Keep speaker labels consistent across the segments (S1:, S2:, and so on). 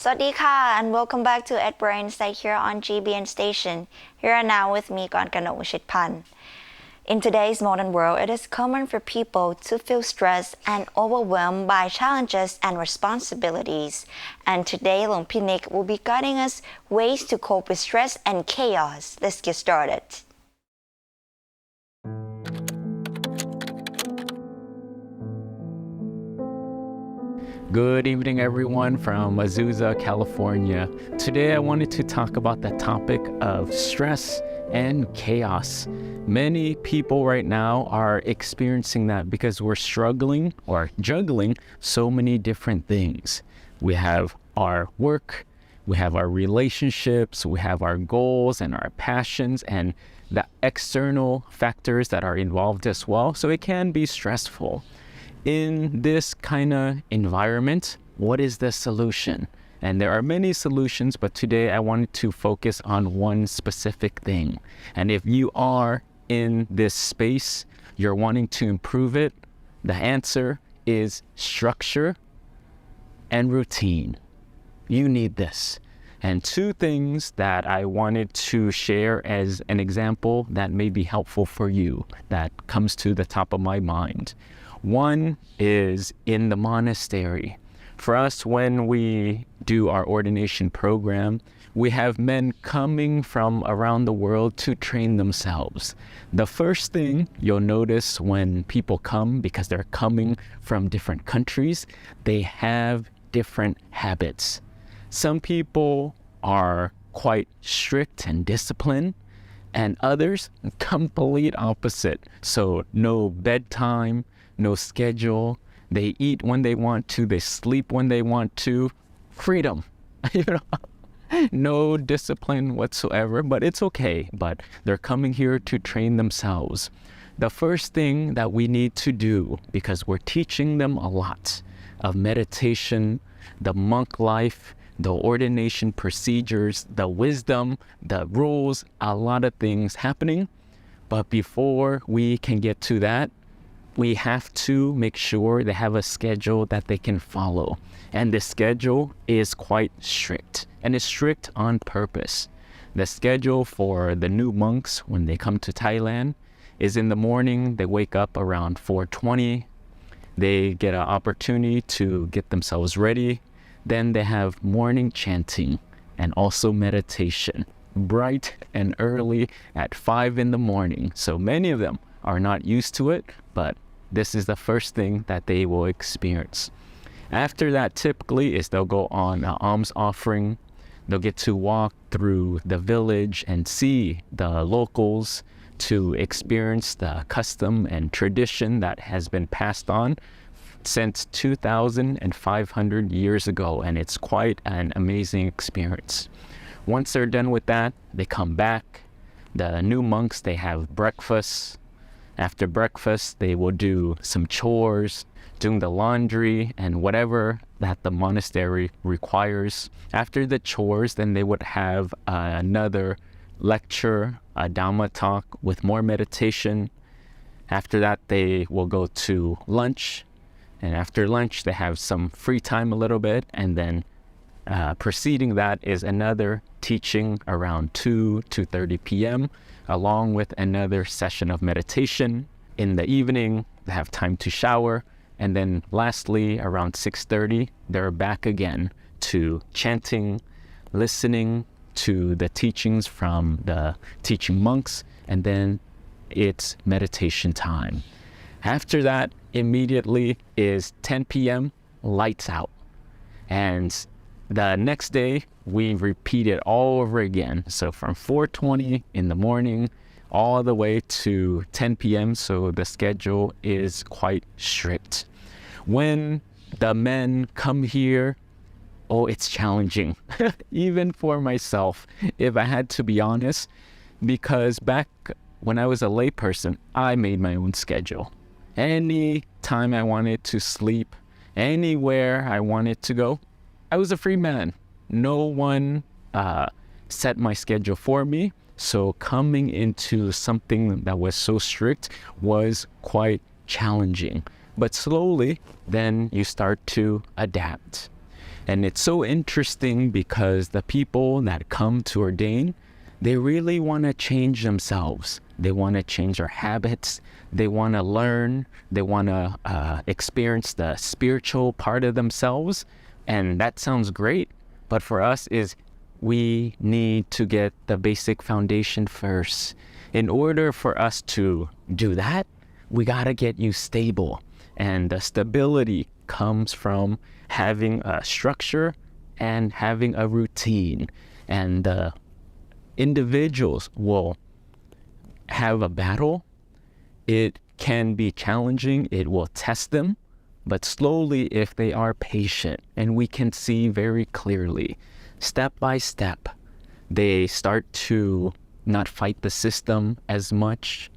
S1: สวัสดีค่ะ and welcome back to Ed Brain Stay here on GBN Station. Here and now with me กรกนก วชิตพันธ์ In today's modern world, it is common for people to feel stressed and overwhelmed by challenges and responsibilities. And today, Long Pinik will be guiding us ways to cope with stress and chaos. Let's get started.
S2: Good evening, everyone from Azusa, California. Today, I wanted to talk about the topic of stress and chaos. Many people right now are experiencing that because we're struggling or juggling so many different things. We have our work, we have our relationships, we have our goals and our passions and the external factors that are involved as well. So it can be stressful. In this kind of environment, what is the solution? And there are many solutions, but today I wanted to focus on one specific thing. And if you are in this space, you're wanting to improve it, the answer is structure and routine. You need this. And two things that I wanted to share as an example that may be helpful for you that comes to the top of my mind. One is in the monastery. For us, when we do our ordination program, we have men coming from around the world to train themselves. The first thing you'll notice when people come, because they're coming from different countries, they have different habits. Some people are quite strict and disciplined, and others complete opposite. So no bedtime, no schedule, they eat when they want to, they sleep when they want to, freedom, no discipline whatsoever, but it's okay. But they're coming here to train themselves. The first thing that we need to do, because we're teaching them a lot of meditation, the monk life, the ordination procedures, the wisdom, the rules, a lot of things happening. But before we can get to that, we have to make sure they have a schedule that they can follow. And the schedule is quite strict, and it's strict on purpose. The schedule for the new monks when they come to Thailand is in the morning, they wake up around 4:20. They get an opportunity to get themselves ready. Then they have morning chanting and also meditation, bright and early at 5 in the morning. So many of them are not used to it, but this is the first thing that they will experience. After that, typically is they'll go on an alms offering. They'll get to walk through the village and see the locals to experience the custom and tradition that has been passed on since 2,500 years ago, and it's quite an amazing experience. Once they're done with that, they come back. The new monks, they have breakfast. After breakfast, they will do some chores, doing the laundry and whatever that the monastery requires. After the chores, then they would have another lecture, a Dhamma talk with more meditation. After that, they will go to lunch. And after lunch, they have some free time a little bit. And then preceding that is another teaching around 2:30 p.m., along with another session of meditation. In the evening, they have time to shower. And then lastly, around 6:30, they're back again to chanting, listening to the teachings from the teaching monks, and then it's meditation time. After that, immediately is 10 p.m., lights out. And the next day, we repeat it all over again. So from 4:20 in the morning, all the way to 10 p.m. So the schedule is quite strict. When the men come here, oh, it's challenging, even for myself, if I had to be honest, because back when I was a layperson, I made my own schedule. Any time I wanted to sleep, anywhere I wanted to go, I was a free man. No one set my schedule for me. So coming into something that was so strict was quite challenging. But slowly, then you start to adapt. And it's so interesting because the people that come to ordain, they really want to change themselves. They want to change their habits. They want to learn. They want to experience the spiritual part of themselves. And that sounds great. But for us is we need to get the basic foundation first. In order for us to do that, we got to get you stable. And the stability comes from having a structure and having a routine. And the individuals will have a battle. It can be challenging. It will test them. But slowly, if they are patient, and we can see very clearly, step by step, they start to not fight the system as much.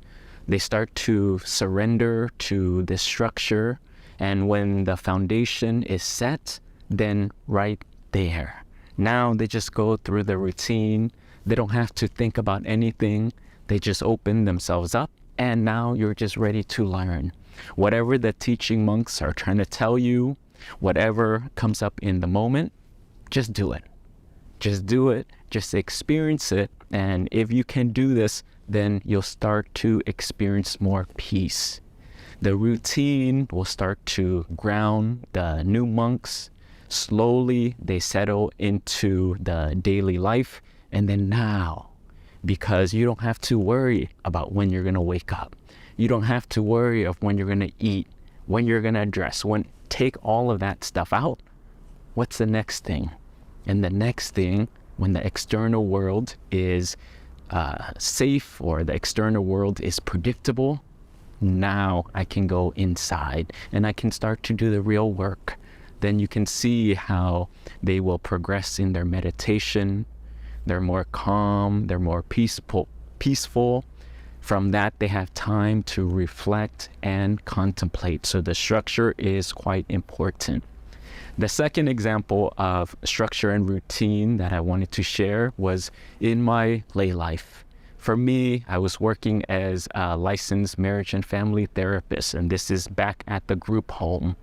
S2: They start to surrender to the structure. And when the foundation is set, then right there, now they just go through the routine. They don't have to think about anything. They just open themselves up. And now you're just ready to learn. Whatever the teaching monks are trying to tell you, whatever comes up in the moment, just do it. Just do it. Just experience it. And if you can do this, then you'll start to experience more peace. The routine will start to ground the new monks. Slowly, they settle into the daily life. And then now, because you don't have to worry about when you're going to wake up. You don't have to worry of when you're going to eat, when you're going to dress. Take all of that stuff out. What's the next thing? And the next thing, when the external world is safe or the external world is predictable, now I can go inside and I can start to do the real work. Then you can see how they will progress in their meditation. They're more calm, they're more peaceful. From that, they have time to reflect and contemplate. So the structure is quite important. The second example of structure and routine that I wanted to share was in my lay life. For me, I was working as a licensed marriage and family therapist, and this is back at the group home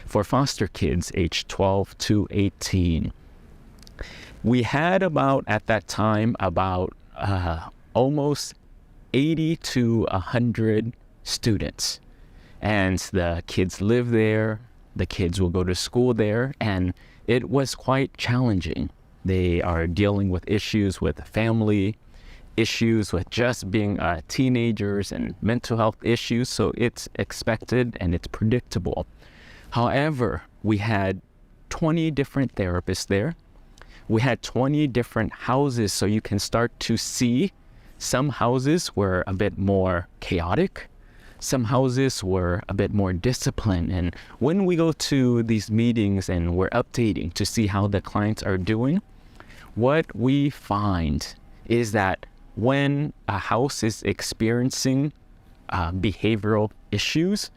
S2: for foster kids aged 12 to 18. We had at that time, almost 80 to 100 students. And the kids live there. The kids will go to school there. And it was quite challenging. They are dealing with issues with family, issues with just being teenagers and mental health issues. So it's expected and it's predictable. However, we had 20 different therapists there. We had 20 different houses, so you can start to see some houses were a bit more chaotic. Some houses were a bit more disciplined. And when we go to these meetings and we're updating to see how the clients are doing, what we find is that when a house is experiencing behavioral issues,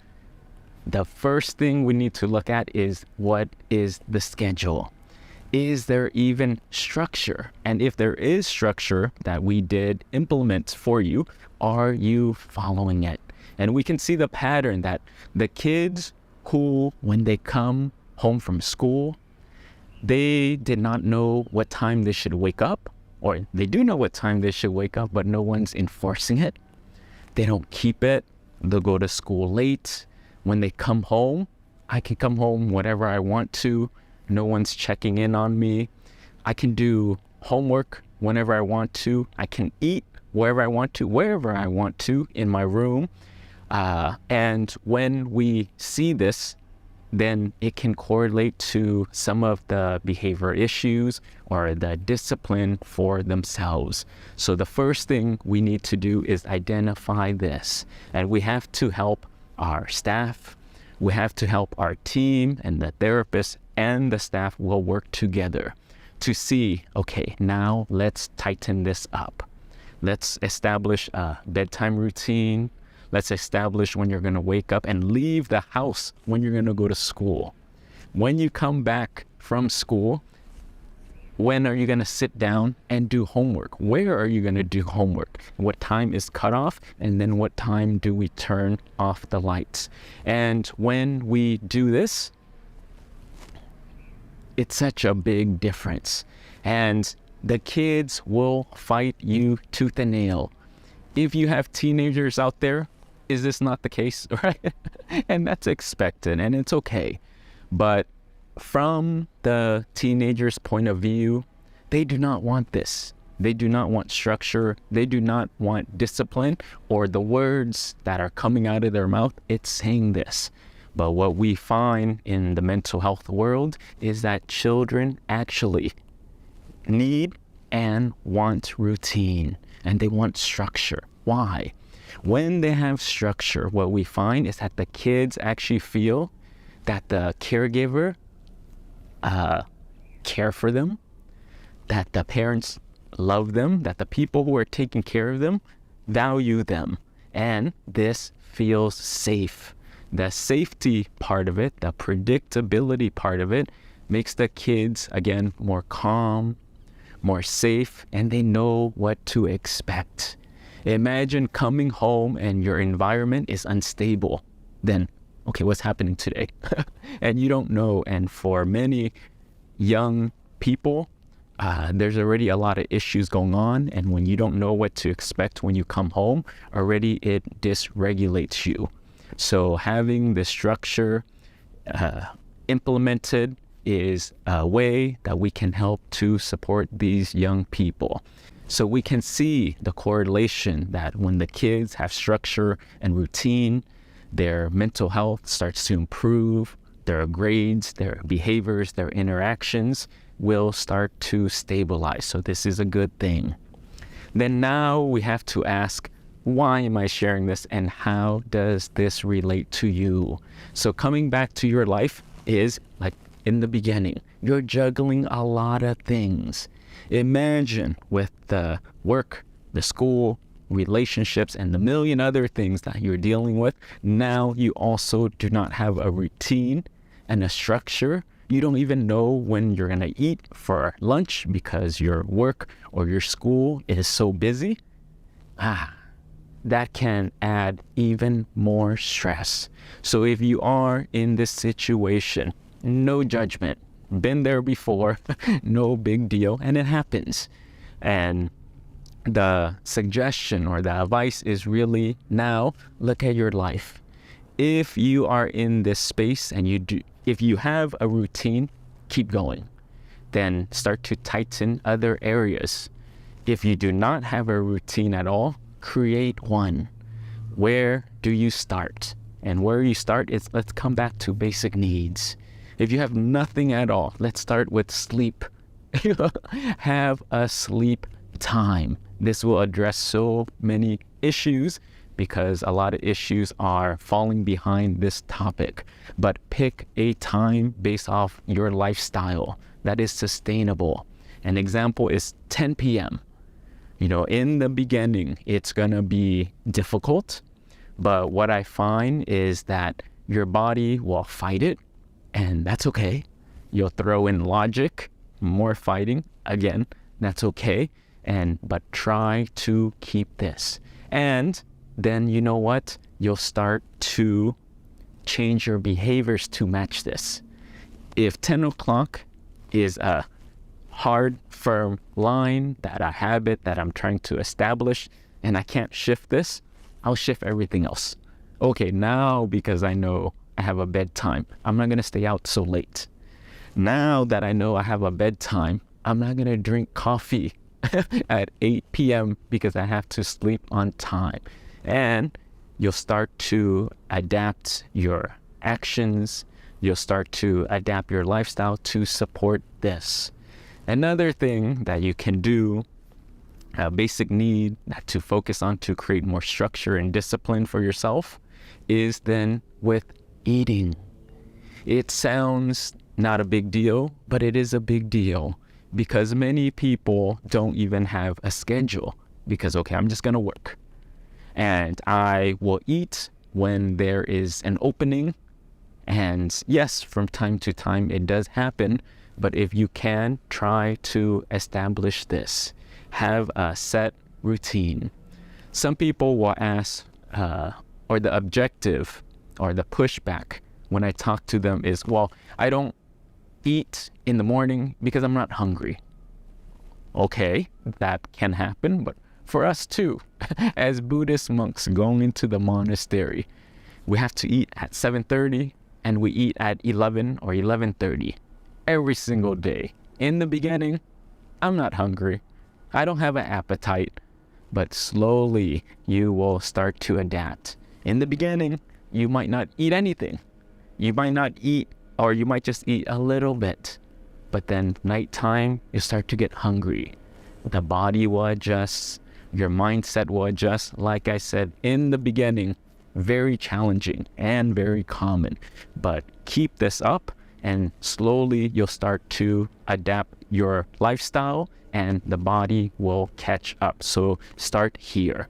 S2: the first thing we need to look at is what is the schedule. Is there even structure? And if there is structure that we did implement for you, are you following it? And we can see the pattern that the kids who, when they come home from school, they did not know what time they should wake up, or they do know what time they should wake up, but no one's enforcing it. They don't keep it. They'll go to school late. When they come home, I can come home whenever I want to. No one's checking in on me. I can do homework whenever I want to. I can eat wherever I want to in my room. And when we see this, then it can correlate to some of the behavior issues or the discipline for themselves. So the first thing we need to do is identify this. And we have to help our staff. We have to help our team, and the therapist and the staff will work together to see, okay, now let's tighten this up. Let's establish a bedtime routine. Let's establish when you're going to wake up and leave the house when you're going to go to school. When you come back from school, when are you going to sit down and do homework? Where are you going to do homework? What time is cut off? And then what time do we turn off the lights? And when we do this, It's such a big difference. And the kids will fight you tooth and nail. If you have teenagers out there, is this not the case, right? And that's expected, and it's okay. But from the teenager's point of view, they do not want this. They do not want structure. They do not want discipline, or the words that are coming out of their mouth, it's saying this. But what we find in the mental health world is that children actually need and want routine, and they want structure. Why? When they have structure, what we find is that the kids actually feel that the caregiver care for them, that the parents love them, that the people who are taking care of them value them, and this feels safe. The safety part of it, the predictability part of it, makes the kids, again, more calm, more safe, and they know what to expect. Imagine coming home and your environment is unstable. Then, okay, what's happening today? And you don't know. And for many young people, there's already a lot of issues going on. And when you don't know what to expect when you come home, already it dysregulates you. So having the structure implemented is a way that we can help to support these young people. So we can see the correlation that when the kids have structure and routine, their mental health starts to improve, their grades, their behaviors, their interactions will start to stabilize. So this is a good thing. Then now we have to ask, why am I sharing this and how does this relate to you? So coming back to your life is like in the beginning, you're juggling a lot of things. Imagine with the work, the school, relationships, and the million other things that you're dealing with. Now you also do not have a routine and a structure. You don't even know when you're gonna eat for lunch because your work or your school is so busy. That can add even more stress. So if you are in this situation, no judgment, been there before, no big deal, and it happens. And the suggestion or the advice is really now look at your life. If you are in this space and if you have a routine, keep going. Then start to tighten other areas. If you do not have a routine at all, create one. Where do you start? And where you start is, let's come back to basic needs. If you have nothing at all, let's start with sleep. Have a sleep time. This will address so many issues because a lot of issues are falling behind this topic. But pick a time based off your lifestyle that is sustainable. An example is 10 p.m. In the beginning, it's gonna be difficult, but what I find is that your body will fight it, and that's okay. You'll throw in logic, more fighting, again, that's okay. But try to keep this. And then you know what? You'll start to change your behaviors to match this. If 10 o'clock is a hard, firm line, that a habit that I'm trying to establish, and I can't shift this, I'll shift everything else. Okay, now because I know I have a bedtime, I'm not gonna stay out so late. Now that I know I have a bedtime, I'm not gonna drink coffee at 8 p.m. because I have to sleep on time. And you'll start to adapt your actions, you'll start to adapt your lifestyle to support this. Another thing that you can do, a basic need to focus on to create more structure and discipline for yourself, is then with eating. It sounds not a big deal, but it is a big deal because many people don't even have a schedule because, okay, I'm just gonna work and I will eat when there is an opening. And yes, from time to time it does happen, but if you can, try to establish this. Have a set routine. Some people will ask, or the objective or the pushback when I talk to them is, well, I don't eat in the morning because I'm not hungry. Okay, that can happen, but for us too, as Buddhist monks going into the monastery, we have to eat at 7:30 and we eat at 11 or 11:30 every single day. In the beginning, I'm not hungry. I don't have an appetite, but slowly you will start to adapt. In the beginning, you might not eat anything. You might not eat, or you might just eat a little bit. But then nighttime, you start to get hungry. The body will adjust. Your mindset will adjust. Like I said, in the beginning, very challenging and very common. But keep this up and slowly you'll start to adapt your lifestyle and the body will catch up. So start here.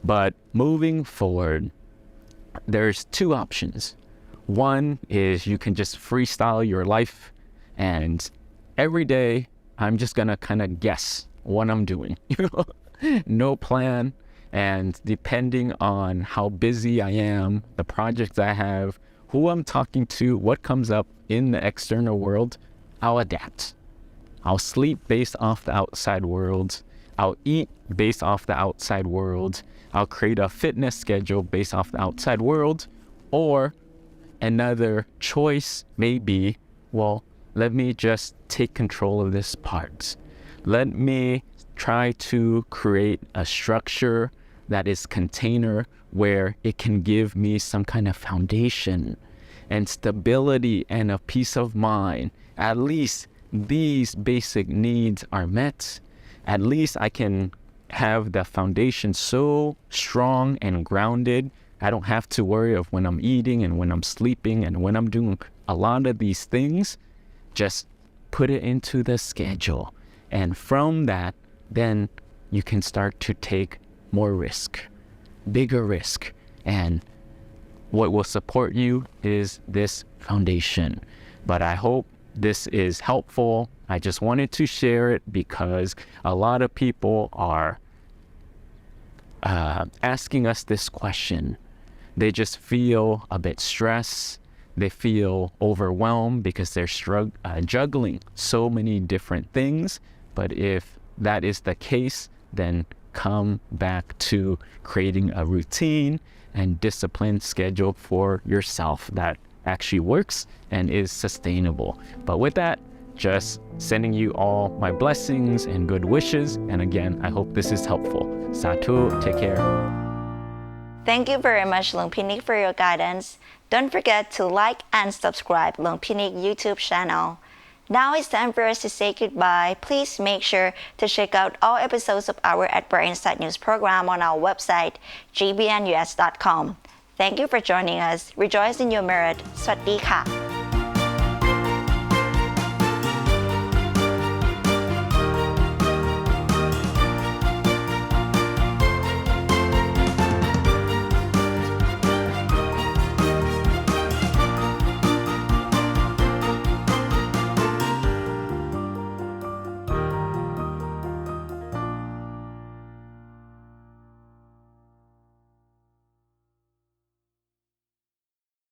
S2: But moving forward, there's two options. One is you can just freestyle your life and every day I'm just gonna kind of guess what I'm doing. No plan, and depending on how busy I am, the projects I have, who I'm talking to, what comes up in the external world, I'll adapt. I'll sleep based off the outside world. I'll eat based off the outside world. I'll create a fitness schedule based off the outside world. Or another choice may be, well, let me just take control of this part. Let me try to create a structure that is container where it can give me some kind of foundation and stability and a peace of mind. At least these basic needs are met. At least I can have the foundation so strong and grounded. I don't have to worry of when I'm eating and when I'm sleeping and when I'm doing a lot of these things. Just put it into the schedule. And from that, then you can start to take more risk, bigger risk. And what will support you is this foundation. But I hope this is helpful. I just wanted to share it because a lot of people are asking us this question. They just feel a bit stressed. They feel overwhelmed because they're juggling so many different things. But if that is the case, then come back to creating a routine and disciplined schedule for yourself that actually works and is sustainable. But with that, just sending you all my blessings and good wishes. And again, I hope this is helpful. Satu, take care.
S1: Thank you very much, Luang Pinik, for your guidance. Don't forget to like and subscribe Luang Pinik YouTube channel. Now it's time for us to say goodbye. Please make sure to check out all episodes of our At Bright Insight News program on our website, gbnus.com. Thank you for joining us. Rejoice in your merit. สวัสดีค่ะ